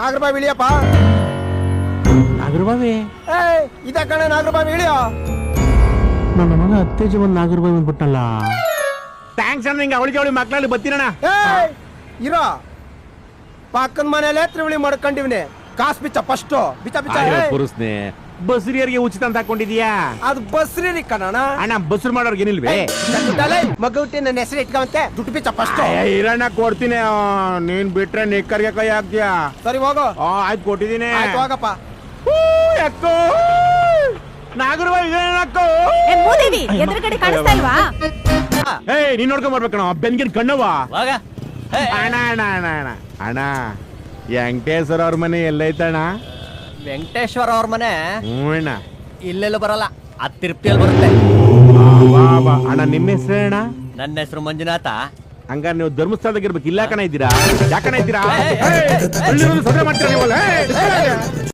ನಾಗರಬಾವಿ ಇಳಿಯಪ್ಪ. ನಾಗರಬಾವಿ ಇದ ಕಣ ನಾಗರಬಾವಿ ಇಳಿಯೋ. ನನ್ನ ಮಗ ಅತ್ತೇಜ ಬಂದ್ ನಾಗರಬಾವಿ ಬಂದ್ಬಿಟ್ಟಲ್ಲ. ಥ್ಯಾಂಕ್ಸ್ ಅಣ್ಣ, ನಿಂಗೆ ಅವಳಿಗೆ ಮಕ್ಕಳಲ್ಲಿ ಬತ್ತೀರಣ್ಣ. ಇರೋ ಪಕ್ಕದ ಮನೇಲೆ ತ್ರಿವಳಿ ಮಾಡ್ಕೊಂಡಿವ್ನೆ. ಕಾಸ್ ಬಿಚ್ಚ ಫಸ್ಟ್ ಬಿಚ್ಚ ಬಿಚ್ಚ. ಪುರುಸ್ನೆ ಬಸ್ರಿಯರಿಗೆ ಉಚಿತ ಅಂತ ಹಾಕೊಂಡಿದ್ಯಾ? ಅದು ಬಸ್ರಿ ಕಣಣ. ಅಣ್ಣ ಬಸ್ರು ಮಾಡೋರ್ಗೆ ಏನಿಲ್ವೇ? ಮಗ ಹುಟ್ಟಿ ನನ್ನ ಹೆಸರು ಇಟ್ಕೊಂತೆ. ದುಡ್ಡು ಬಿಚ್ಚ ಫಸ್ಟ್. ಇರಣ್ಣ ಕೊಡ್ತೀನಿ. ನೀನ್ ಬಿಟ್ರೆ ನಿಕ್ಕರ್ಗೆ ಕೈ ಹಾಕ್ತೀಯಾ? ಸರಿ ಹೋಗು. ಆಯ್ತು ಕೊಟ್ಟಿದ್ದೀನಿ. ಆಯ್ತು ಹೋಗಪ್ಪ. ಅಕ್ಕೋ ನಾಗರಬಾವಿ ಅಕ್ಕೋ. ಎದುರುಗಡೆ ಕಾಣಿಸ್ತಾ ಇಲ್ವಾ? ನೀನ್ ನೋಡ್ಕೊಂಡ್ ಬರ್ಬೇಕಣ್ಣ. ಬೆನ್ಗಿನ್ ಕಣ್ಣವ. ಅಣ್ಣ ಅಣ್ಣ ಅಣ್ಣ ಅಣ್ಣ ಅಣ್ಣ ವೆಂಕಟೇಶ್ವರ ಅವ್ರ ಮನೆ ಎಲ್ಲೈತಣ್ಣ? ವೆಂಕಟೇಶ್ವರ ಅವ್ರ ಮನೆ ಅಣ್ಣ ಇಲ್ಲೆಲ್ಲ ಬರಲ್ಲ, ಅದ್ ತಿರುಪ್ತಿಯಲ್ಲಿ ಬರುತ್ತೆ. ಅಣ್ಣ ನಿಮ್ಮ ಹೆಸರು ಅಣ್ಣ? ನನ್ನ ಹೆಸರು ಮಂಜುನಾಥ. ಹಂಗಾರೆ ನೀವು ಧರ್ಮಸ್ಥಳದಾಗ ಇರ್ಬೇಕು. ಇಲ್ಲ ಕಣ ಇದ್ದೀರಾ? ಯಾಕಣ ಇದ್ದೀರಾ? ಸಭೆ ಮಾಡ್ತೀರಾ ನೀವು?